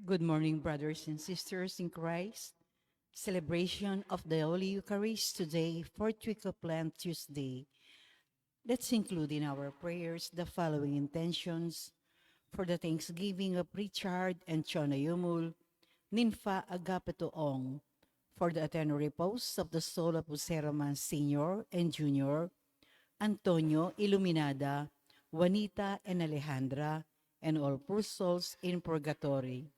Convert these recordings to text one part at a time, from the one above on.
Good morning, brothers and sisters in Christ. Celebration of the Holy Eucharist today, fourth week of Lent, Tuesday. Let's include in our prayers the following intentions for the Thanksgiving of Richard and Chona Yumul, Ninfa Agapeto Ong, for the eternal repose of the soul of Jose Roman Sr. and Jr., Antonio Iluminada, Juanita and Alejandra, and all poor souls in purgatory.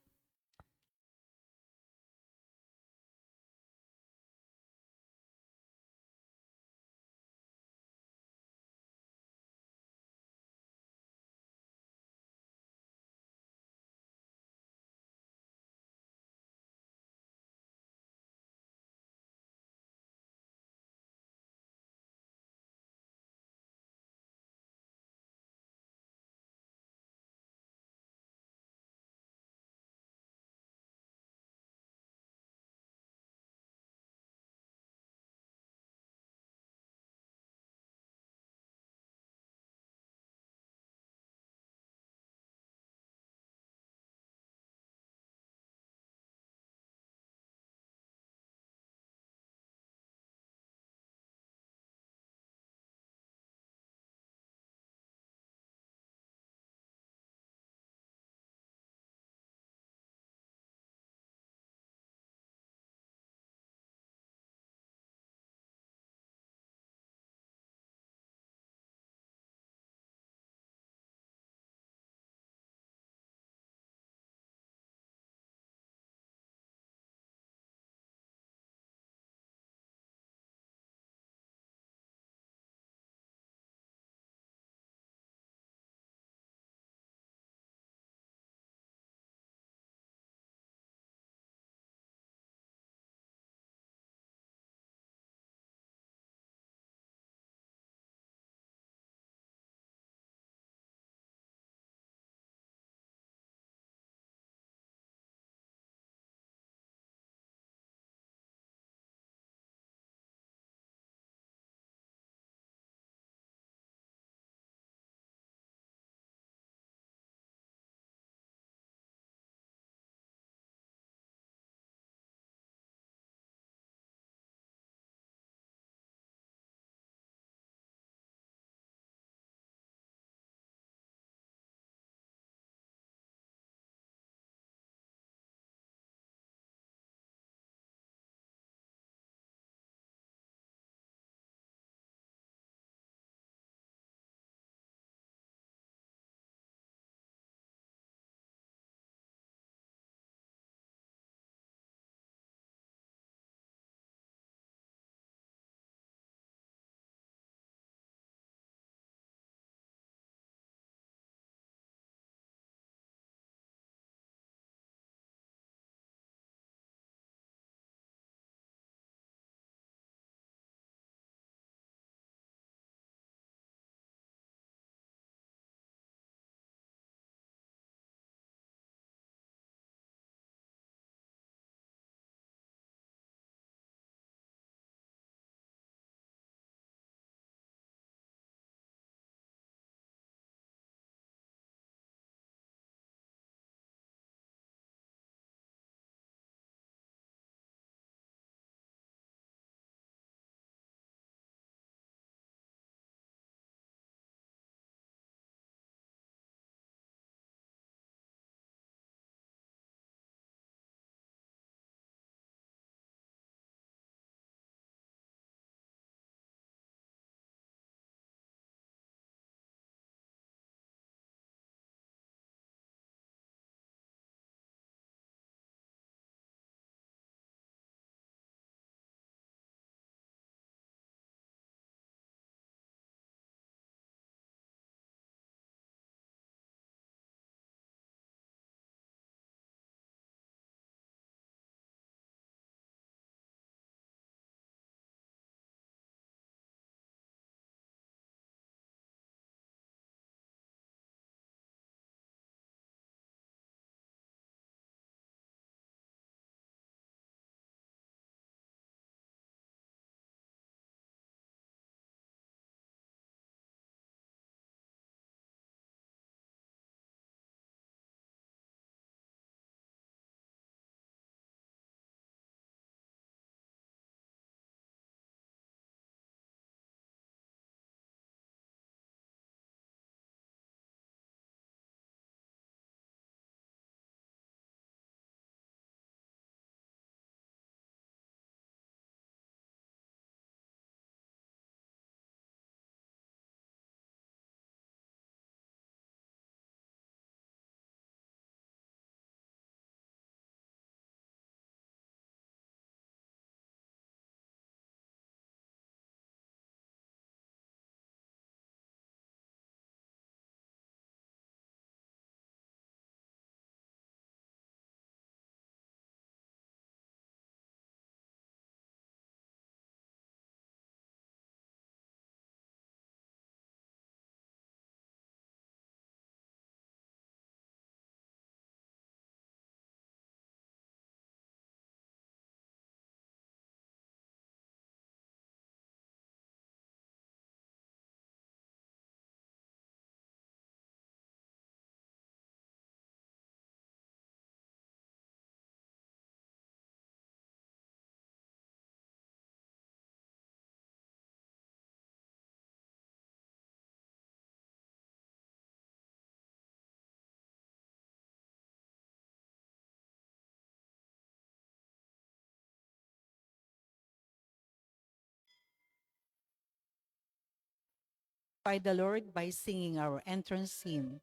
By the Lord by singing our entrance hymn.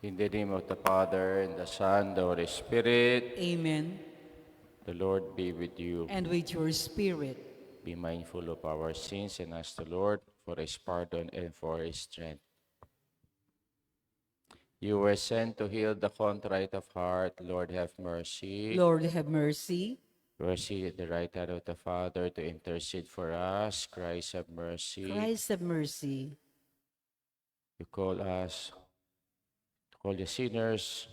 In the name of the Father, and the Son, the Holy Spirit, Amen. the Lord be with you. And with your spirit. Be mindful of our sins and ask the Lord for His pardon and for His strength. You were sent to heal the contrite of heart. Lord, have mercy. Lord, have mercy. Mercy at the right hand of the Father to intercede for us. Christ, have mercy. Christ, have mercy. You call us, call the sinners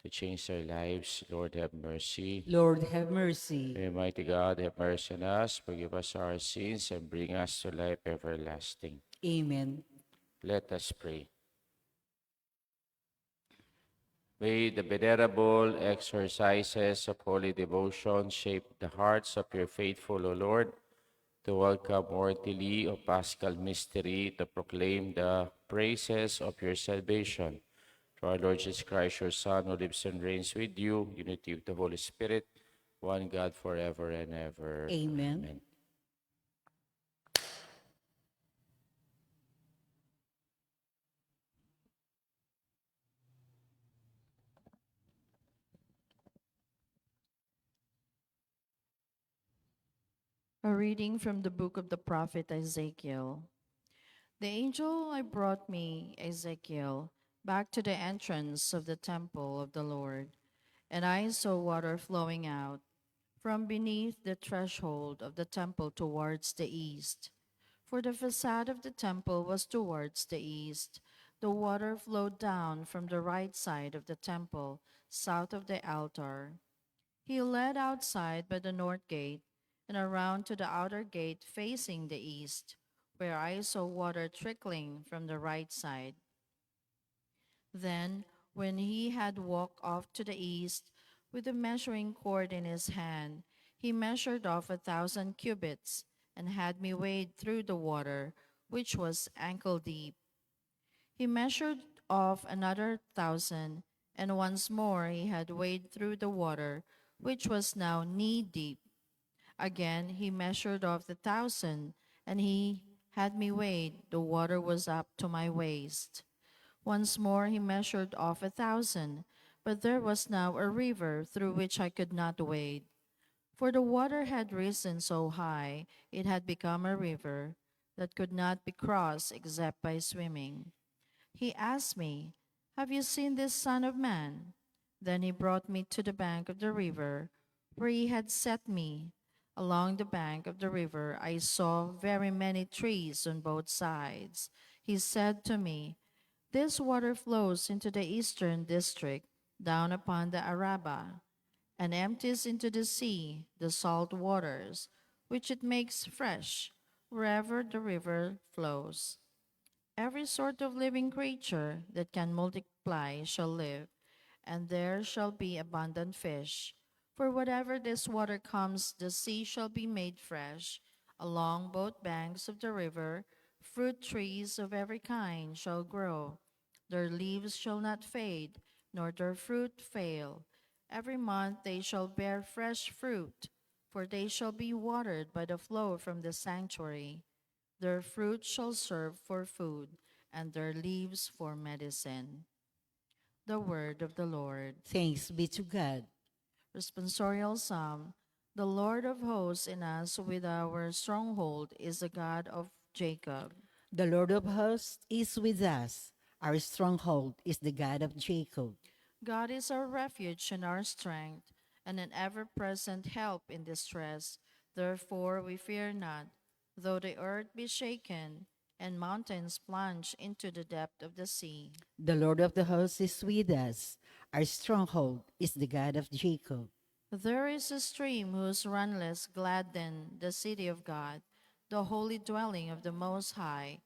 to change their lives. Lord, have mercy. Lord, have mercy. May Almighty God have mercy on us, forgive us our sins, and bring us to life everlasting. Amen. Let us pray. May the venerable exercises of holy devotion shape the hearts of your faithful, O Lord, to welcome worthily of Paschal mystery, to proclaim the praises of your salvation. Through our Lord Jesus Christ, your Son, who lives and reigns with you, unity of the Holy Spirit, one God forever and ever. Amen. Amen. A reading from the book of the prophet Ezekiel. The angel I brought me, Ezekiel, back to the entrance of the temple of the Lord, and I saw water flowing out from beneath the threshold of the temple towards the east. For the facade of the temple was towards the east. The water flowed down from the right side of the temple, south of the altar. He led outside by the north gate and around to the outer gate facing the east, where I saw water trickling from the right side. Then, when he had walked off to the east with a measuring cord in his hand, he measured off 1,000 cubits and had me wade through the water, which was ankle deep. He measured off another 1,000, and once more he had waded through the water, which was now knee deep. Again he measured off the 1,000, and he had me wade. The water was up to my waist. Once more he measured off 1,000, but there was now a river through which I could not wade. For the water had risen so high, it had become a river that could not be crossed except by swimming. He asked me, "Have you seen this, Son of Man?" Then he brought me to the bank of the river, where he had set me. Along the bank of the river I saw very many trees on both sides. He said to me, "This water flows into the eastern district, down upon the Araba, and empties into the sea the salt waters, which it makes fresh wherever the river flows. Every sort of living creature that can multiply shall live, and there shall be abundant fish. For whatever this water comes, the sea shall be made fresh. Along both banks of the river, fruit trees of every kind shall grow. Their leaves shall not fade, nor their fruit fail. Every month they shall bear fresh fruit, for they shall be watered by the flow from the sanctuary. Their fruit shall serve for food, and their leaves for medicine." The word of the Lord. Thanks be to God. Responsorial Psalm. The Lord of hosts in us with our stronghold is the God of Jacob. The Lord of hosts is with us. Our stronghold is the God of Jacob. God is our refuge and our strength, and an ever-present help in distress. Therefore we fear not, though the earth be shaken, and mountains plunge into the depth of the sea. The Lord of the hosts is with us. Our stronghold is the God of Jacob. There is a stream whose runlets gladden the city of God, the holy dwelling of the Most High.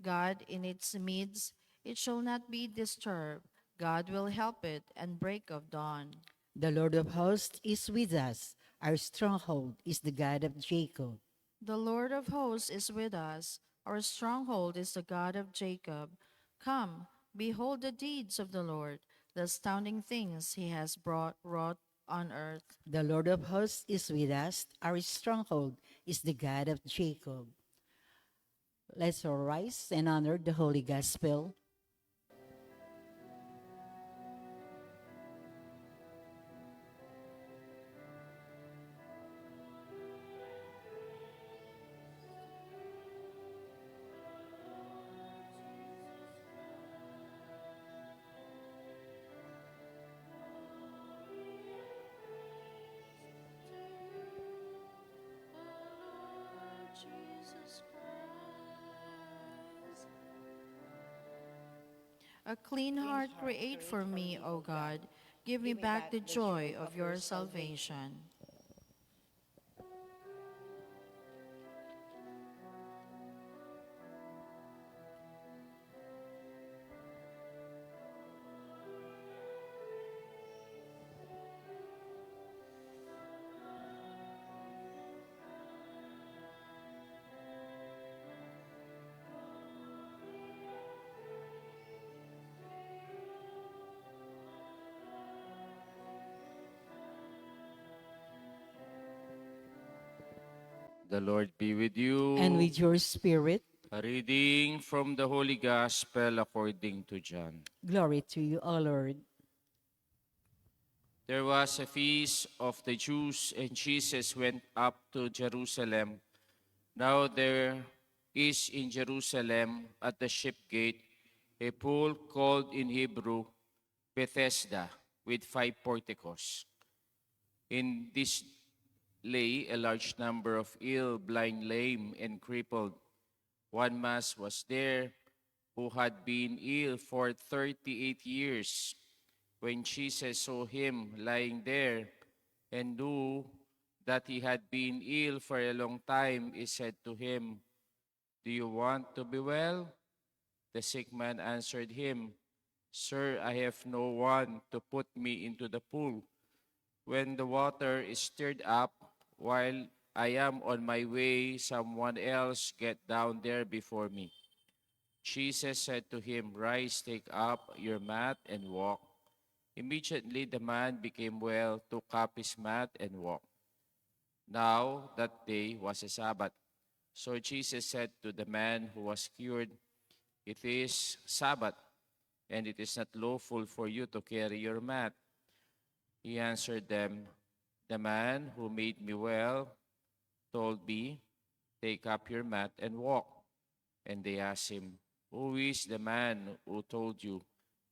God in its midst, it shall not be disturbed. God will help it and break of dawn. The Lord of hosts is with us. Our stronghold is the God of Jacob. The Lord of hosts is with us. Our stronghold is the God of Jacob. Come, behold the deeds of the Lord, the astounding things he has wrought on earth. The Lord of hosts is with us. Our stronghold is the God of Jacob. Let's all rise and honor the Holy Gospel. A clean heart create for me, O God. Give me back the joy of your salvation. The Lord be with you. And with your spirit, A reading from the Holy Gospel according to John. glory to you, O Lord. There was a feast of the Jews, and Jesus went up to Jerusalem. Now there is in Jerusalem at the ship gate a pool called in Hebrew Bethesda, with 5 porticos. In this lay a large number of ill, blind, lame, and crippled. One man was there who had been ill for 38 years. When Jesus saw him lying there and knew that he had been ill for a long time, he said to him, "Do you want to be well?" The sick man answered him, "Sir, I have no one to put me into the pool when the water is stirred up. While I am on my way, someone else get down there before me." Jesus said to him, "Rise, take up your mat and walk." Immediately the man became well, took up his mat and walked. Now that day was a Sabbath. So Jesus said to the man who was cured, "It is Sabbath, and it is not lawful for you to carry your mat." He answered them, "The man who made me well told me, 'Take up your mat and walk.'" And they asked him, "Who is the man who told you,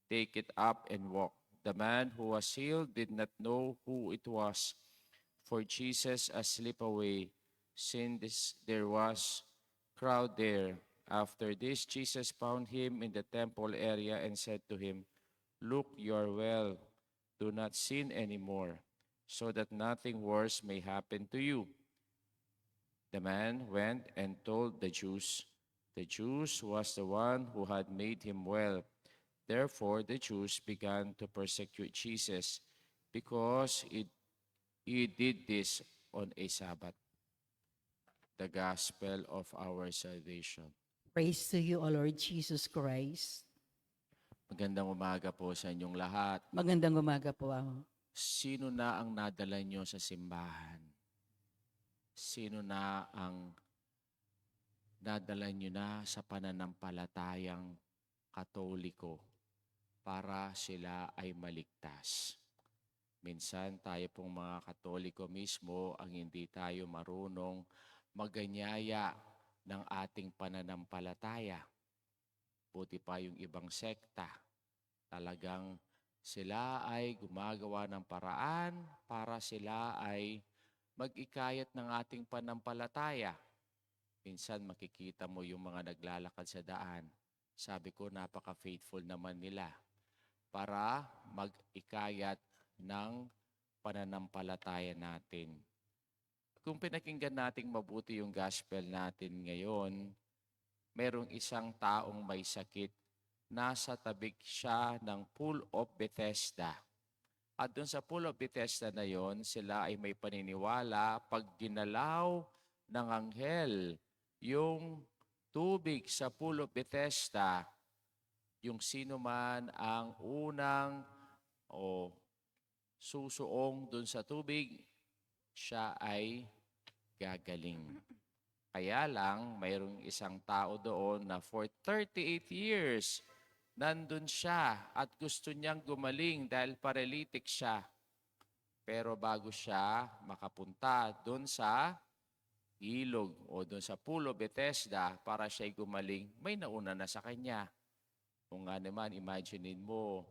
'Take it up and walk'?" The man who was healed did not know who it was, for Jesus slipped away, since there was crowd there. After this, Jesus found him in the temple area and said to him, "Look, you are well. Do not sin anymore, so that nothing worse may happen to you." The man went and told the Jews. The Jews was the one who had made him well. Therefore, the Jews began to persecute Jesus because he did this on a Sabbath. The Gospel of our salvation. Praise to you, O Lord Jesus Christ. Magandang umaga po sa inyong lahat. Magandang umaga po. Sino na ang nadala nyo sa simbahan? Sino na ang nadala nyo na sa pananampalatayang Katoliko para sila ay maligtas? Minsan tayo pong mga Katoliko mismo ang hindi tayo marunong maganyaya ng ating pananampalataya. Buti pa yung ibang sekta. Talagang sila ay gumagawa ng paraan para sila ay mag-ikayat ng ating pananampalataya. Minsan makikita mo yung mga naglalakad sa daan. Sabi ko, napaka-faithful naman nila para mag-ikayat ng pananampalataya natin. Kung pinakinggan nating mabuti yung gospel natin ngayon, merong isang taong may sakit. Nasa tabik siya ng Pool of Bethesda. At doon sa Pool of Bethesda na yon, sila ay may paniniwala pag ginalaw ng anghel yung tubig sa Pool of Bethesda, yung sino man ang unang o susuong doon sa tubig, siya ay gagaling. Kaya lang, mayroong isang tao doon na for 38 years, nandun siya at gusto niyang gumaling dahil paralytic siya. Pero bago siya makapunta doon sa ilog o doon sa Pool of Bethesda para siya'y gumaling, may nauna na sa kanya. Kung nga naman, imaginein mo,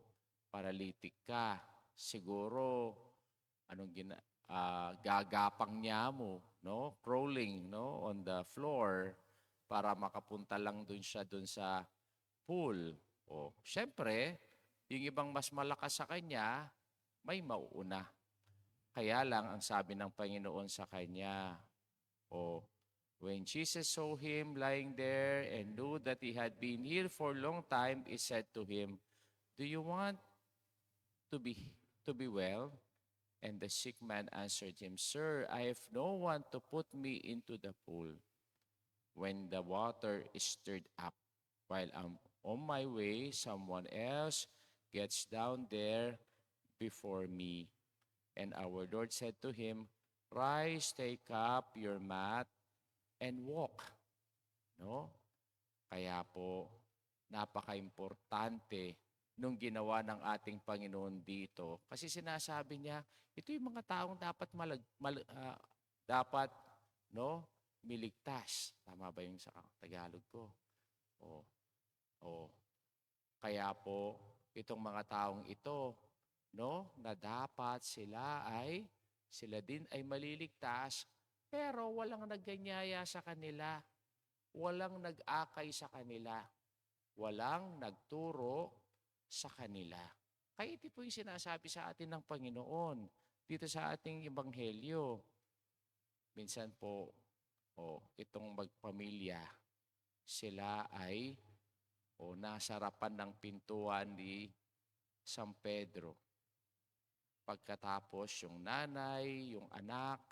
paralytic ka, siguro, gagapang niya mo, no? Crawling, no? On the floor para makapunta lang dun siya dun sa pool. O, syempre, yung ibang mas malakas sa kanya, may mauuna. Kaya lang, ang sabi ng Panginoon sa kanya, when Jesus saw him lying there and knew that he had been here for a long time, he said to him, "Do you want to be well?" And the sick man answered him, "Sir, I have no one to put me into the pool when the water is stirred up. While I'm on my way, someone else gets down there before me." And our Lord said to him, "Rise, take up your mat, and walk." No? Kaya po, napaka-importante nung ginawa ng ating Panginoon dito. Kasi sinasabi niya, ito yung mga taong dapat dapat miligtas. Tama ba yung sa Tagalog ko? O, kaya po, itong mga taong ito, na dapat sila din ay maliligtas, pero walang nagganyaya sa kanila, walang nag-akay sa kanila, walang nagturo sa kanila. Kaya ito po yung sinasabi sa atin ng Panginoon dito sa ating Ebanghelyo. Minsan po, itong magpamilya, sila ay nasa harapan ng pintuan ni San Pedro. Pagkatapos yung nanay, yung anak,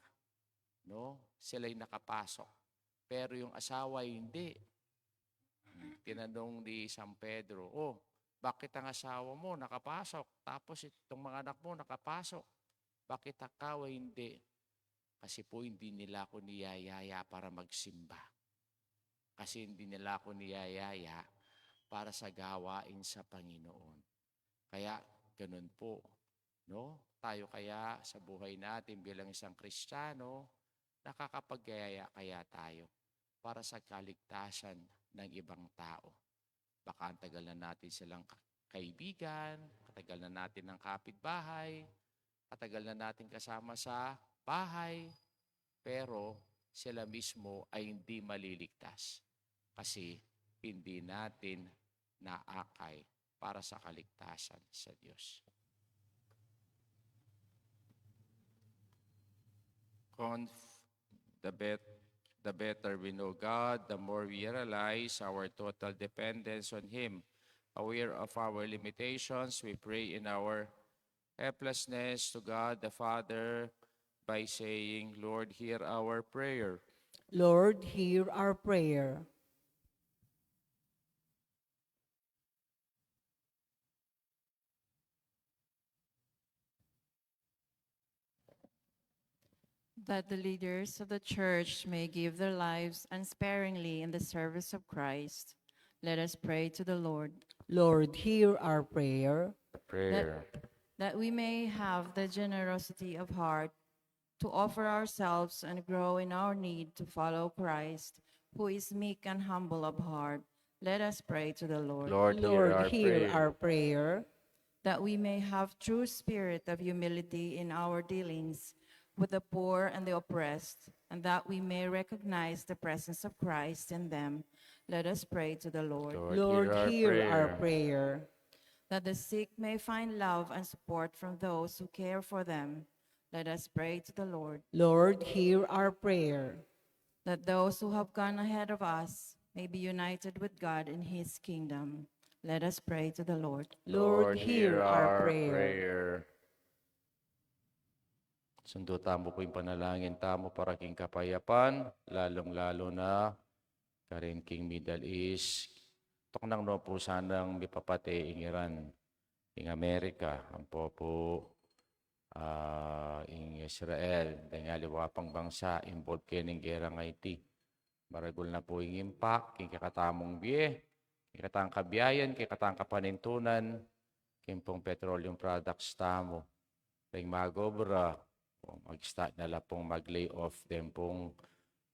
sila'y nakapasok. Pero yung asawa hindi. Tinanong ni San Pedro, bakit ang asawa mo nakapasok? Tapos itong mga anak mo nakapasok. Bakit ikaw ay hindi? Kasi po hindi nila ako niyayaya para magsimba. Kasi hindi nila ako niyayaya para sa gawain sa Panginoon. Kaya ganun po. Tayo kaya sa buhay natin bilang isang Kristiyano, nakakapagyaya kaya tayo para sa kaligtasan ng ibang tao. Baka ang tagal na natin silang kaibigan, katagal na natin ng kapitbahay, katagal na natin kasama sa bahay, pero sila mismo ay hindi maliligtas kasi hindi natin naakay para sa kaligtasan sa Diyos. The better we know God, the more we realize our total dependence on Him. Aware of our limitations, we pray in our helplessness to God the Father by saying, "Lord, hear our prayer." Lord, hear our prayer. That the leaders of the church may give their lives unsparingly in the service of Christ, let us pray to the Lord. Lord, hear our prayer. Prayer. That we may have the generosity of heart to offer ourselves and grow in our need to follow Christ, who is meek and humble of heart. Let us pray to the Lord. Lord, hear Lord, our hear prayer. our prayer. That we may have true spirit of humility in our dealings with the poor and the oppressed, and that we may recognize the presence of Christ in them. Let us pray to the Lord. Lord, hear our prayer. That the sick may find love and support from those who care for them, Let us pray to the Lord, Lord, hear our prayer. that those who have gone ahead of us may be united with God in his kingdom. Let us pray to the Lord. Lord, hear our prayer. prayer. Sundo tamo po yung panalangin tamo para king kapayapan, lalong-lalo na karin king Middle East. Tok nang no po sanang mipapate ing Iran, ing Amerika, ang po ing Israel, dahil liwapang bangsa, involved kening gera ng IT. Maragul na po ing impact, king kakatamong biye, king katang kabiyayan, king katang kapanintunan, king pong petroleum products tamo. Ring magobra, mag-start na lang pong mag-lay off din pong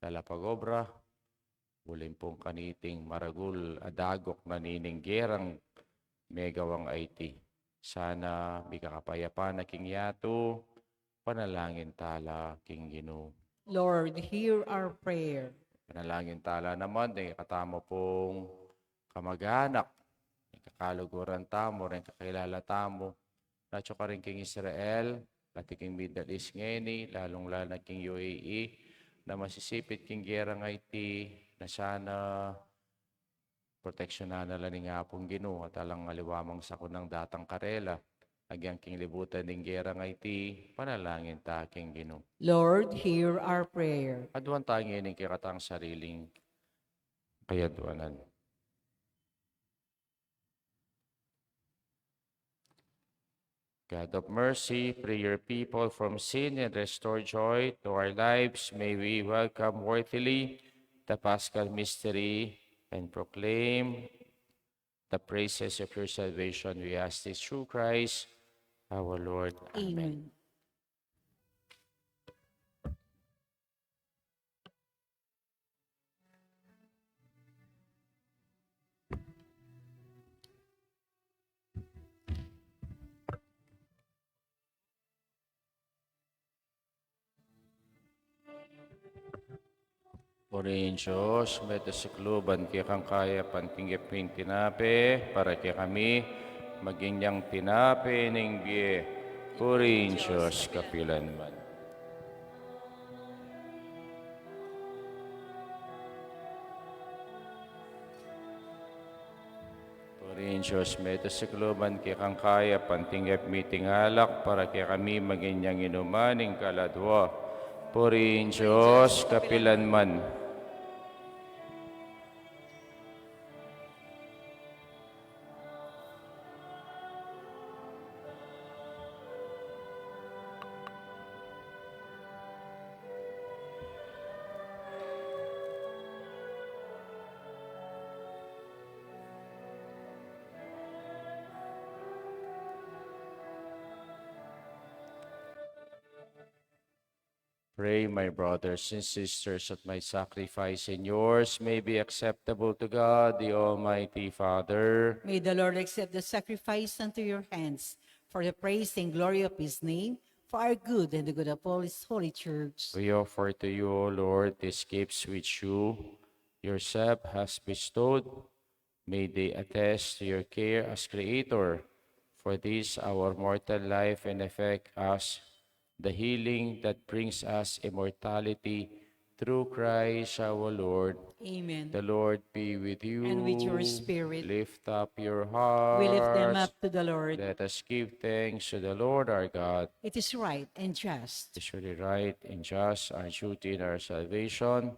lalapagobra. Bulim pong kaniting maragul adagok na nininggerang megawang IT. Sana bika kapayapan na king yato, panalangin tala king Ginoo. Lord, hear our prayer. Panalangin tala naman, katamo pong kamag-anak, kakaluguran tamo, rin kakilala tamo, natyo ka rin king Israel, pati king Middle East ngayon, lalong-lalo na king UAE, na masisipit king gerang IT, na sana proteksyonan na lang nga pong Ginoo at alang aliwamang sakunang datang karela. Agyang king libutan ng gerang IT, panalangin ta king Ginoo. Lord, hear our prayer. Aduan tangin ng kikatang sariling kayaduanan. God of mercy, free your people from sin and restore joy to our lives. May we welcome worthily the Paschal mystery and proclaim the praises of your salvation. We ask this through Christ, our Lord. Amen. Amen. Purihin Diyos, meto sa kluban kaya kang kaya pantinggapin tinape, para kaya kami maging niyang tinape ng biye. Purihin Diyos, kapilan man. Purihin Diyos, meto sa kluban kaya kang kaya pantinggap mitingalak, para kaya kami maging niyang inumaning kaladwa. Purihin Diyos, kapilan man. Pray, my brothers and sisters, that my sacrifice and yours may be acceptable to God, the Almighty Father. May the Lord accept the sacrifice unto your hands for the praise and glory of his name, for our good and the good of all his holy church. We offer to you, O Lord, these gifts which you yourself has bestowed. May they attest to your care as Creator. For this, our mortal life, and effect us the healing that brings us immortality through Christ our Lord. Amen. The Lord be with you. And with your spirit. Lift up your hearts. We lift them up to the Lord. Let us give thanks to the Lord our God. It is right and just. It is surely right and just, our duty and our salvation,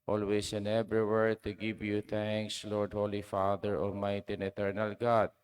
always and everywhere to give you thanks, Lord, Holy Father, Almighty and eternal God.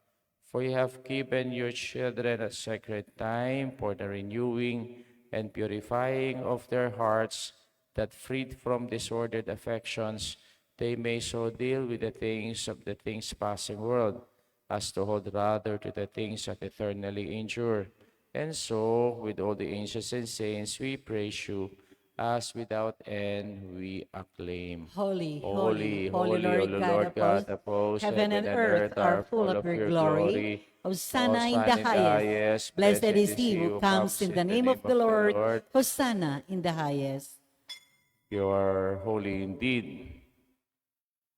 For you have given your children a sacred time for the renewing and purifying of their hearts, that freed from disordered affections, they may so deal with the things of the things passing world, as to hold rather to the things that eternally endure. And so, with all the angels and saints, we praise you, as without end we acclaim. Holy, Holy, holy, holy, O Lord God of hosts, heaven and earth are full of your glory. Hosanna in the highest. Blessed is he who comes in the name of the Lord. Hosanna in the highest. You are holy indeed,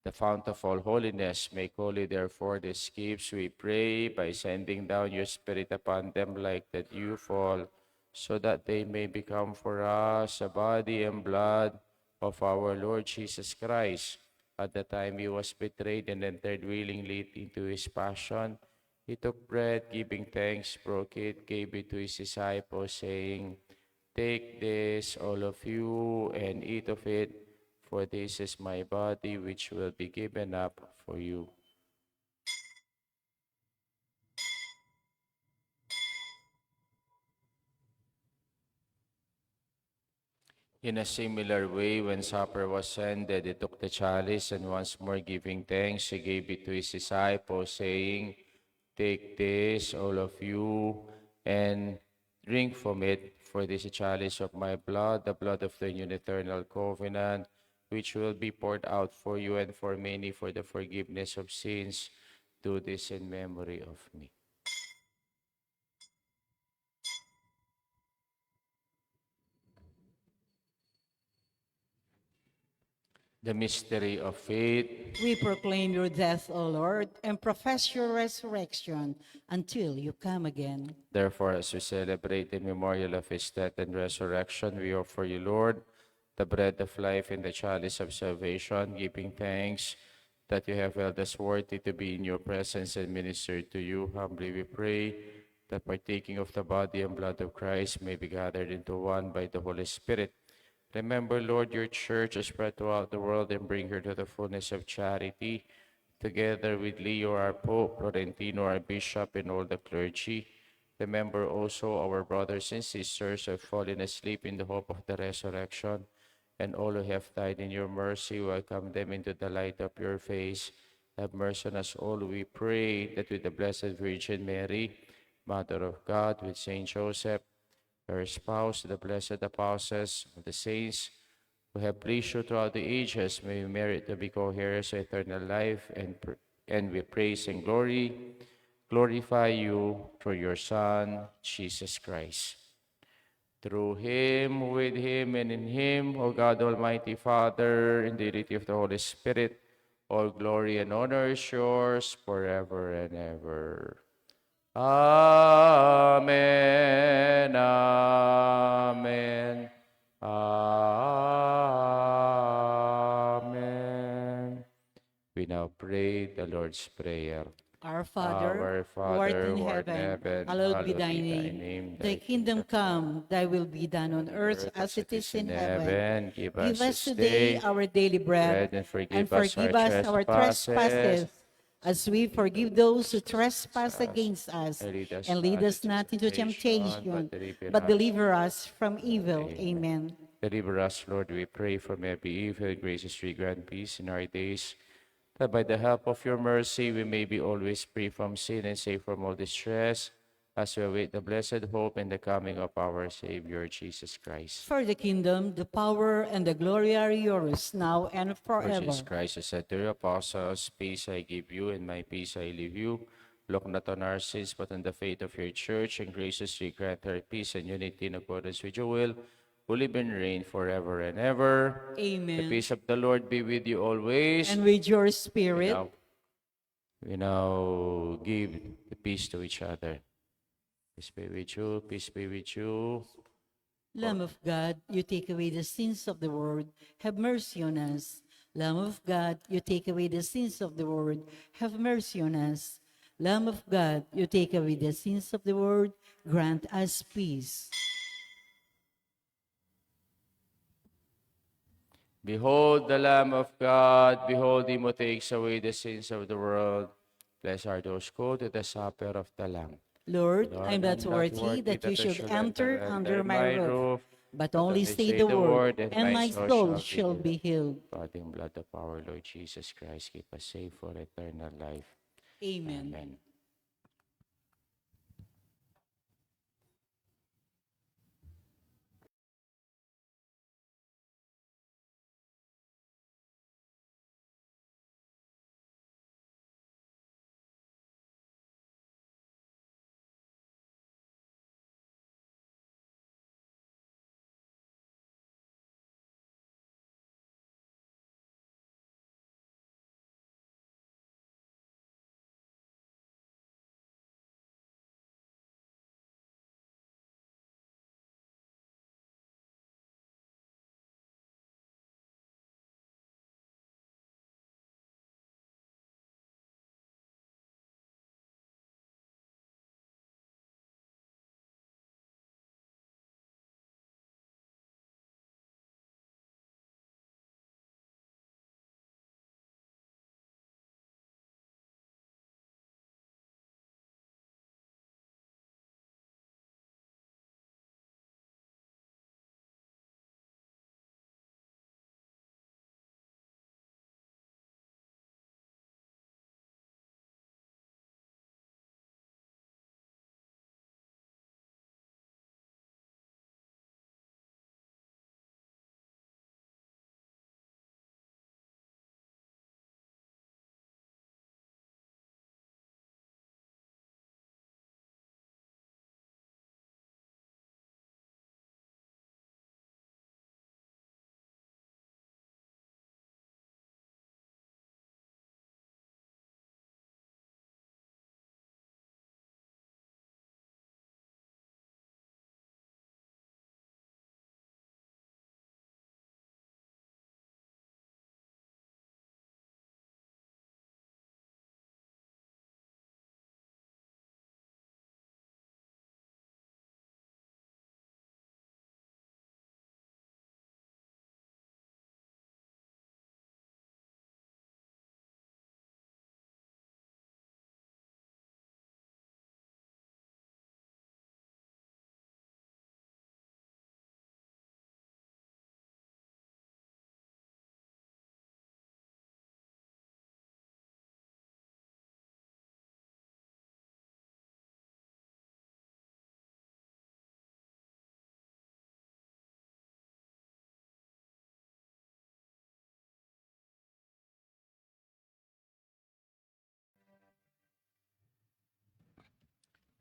the fount of all holiness. Make holy, therefore, these gifts, we pray, by sending down your Spirit upon them like the dew fall. so that they may become for us the body and blood of our Lord Jesus Christ. At the time he was betrayed and entered willingly into his passion, he took bread, giving thanks, broke it, gave it to his disciples, saying, "Take this, all of you, and eat of it, for this is my body, which will be given up for you." In a similar way, when supper was ended, he took the chalice, and once more giving thanks, he gave it to his disciples, saying, "Take this, all of you, and drink from it, for this is a chalice of my blood, the blood of the new and eternal covenant, which will be poured out for you and for many for the forgiveness of sins. Do this in memory of me." The mystery of faith. We proclaim your death, O Lord, and profess your resurrection until you come again. Therefore, as we celebrate the memorial of his death and resurrection, we offer you, Lord, the bread of life and the chalice of salvation, giving thanks that you have held us worthy to be in your presence and minister to you. Humbly we pray that partaking of the body and blood of Christ may be gathered into one by the Holy Spirit. Remember, Lord, your church is spread throughout the world and bring her to the fullness of charity, together with Leo, our Pope, Florentino, our Bishop, and all the clergy. Remember also our brothers and sisters who have fallen asleep in the hope of the resurrection, and all who have died in your mercy. Welcome them into the light of your face. Have mercy on us all, we pray, that with the Blessed Virgin Mary, Mother of God, with Saint Joseph, her spouse, the blessed apostles, the saints who have pleased you throughout the ages, may we merit to be co-heirs of eternal life, and we praise and glorify you through your Son, Jesus Christ. Through him, with him, and in him, O God, Almighty Father, in the unity of the Holy Spirit, all glory and honor is yours forever and ever. Amen. Amen. Amen. We now pray the Lord's Prayer. Our Father, Our who art Father, in who art in heaven, heaven, hallowed be hallowed thy be thy name. name. Thy kingdom come, thy will be done on earth as it is in heaven. Give Give us us this today day our daily bread, bread, and and forgive us our forgive us our trespasses, trespasses, as we forgive those who trespass us, against us. and lead us And lead not us into not into temptation, temptation, but but deliver deliver us from us. evil. Amen. Amen. Deliver us, Lord, we pray, from every evil. Gracious, we grant peace in our days, that by the help of your mercy we may be always free from sin and safe from all distress, as we await the blessed hope and the coming of our Savior, Jesus Christ. For the kingdom, the power, and the glory are yours, now and For Jesus forever. Christ has said to your apostles, "Peace I give you, and my peace I leave you. Look not on our sins, but on the faith of your church, and graciously grant her peace and unity in accordance with your will, who live and reign forever and ever." The Amen. peace of the Lord be with you always. And with your We spirit, now, we now give the peace to each other. Peace be with you, peace be with you. Lamb of God, you take away the sins of the world, have mercy on us. Lamb of God, you take away the sins of the world, have mercy on us. Lamb of God, you take away the sins of the world, grant us peace. Behold the Lamb of God, behold him who takes away the sins of the world. Blessed are those who go to the supper of the Lamb. Lord, Lord, I'm not worthy that you should enter under my roof, but only say the word, and my soul shall be healed. Body and blood of our Lord Jesus Christ, keep us safe for eternal life. Amen. Amen.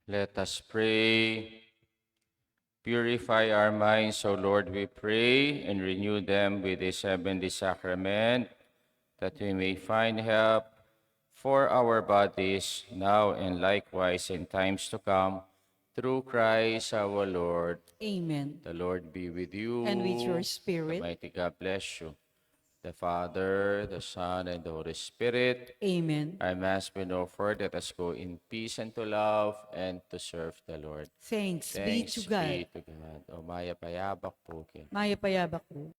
Let us pray. Purify our minds, O Lord, we pray, and renew them with this heavenly sacrament, that we may find help for our bodies now and likewise in times to come, through Christ our Lord. Amen. The Lord be with you. And with your The spirit. mighty God bless you. The Father, the Son, and the Holy Spirit. Amen. Our Mass been offered. Let us go in peace and to love and to serve the Lord. Thanks be Thanks to God. be to God. O maya payabak po kayo. Maya payabak po.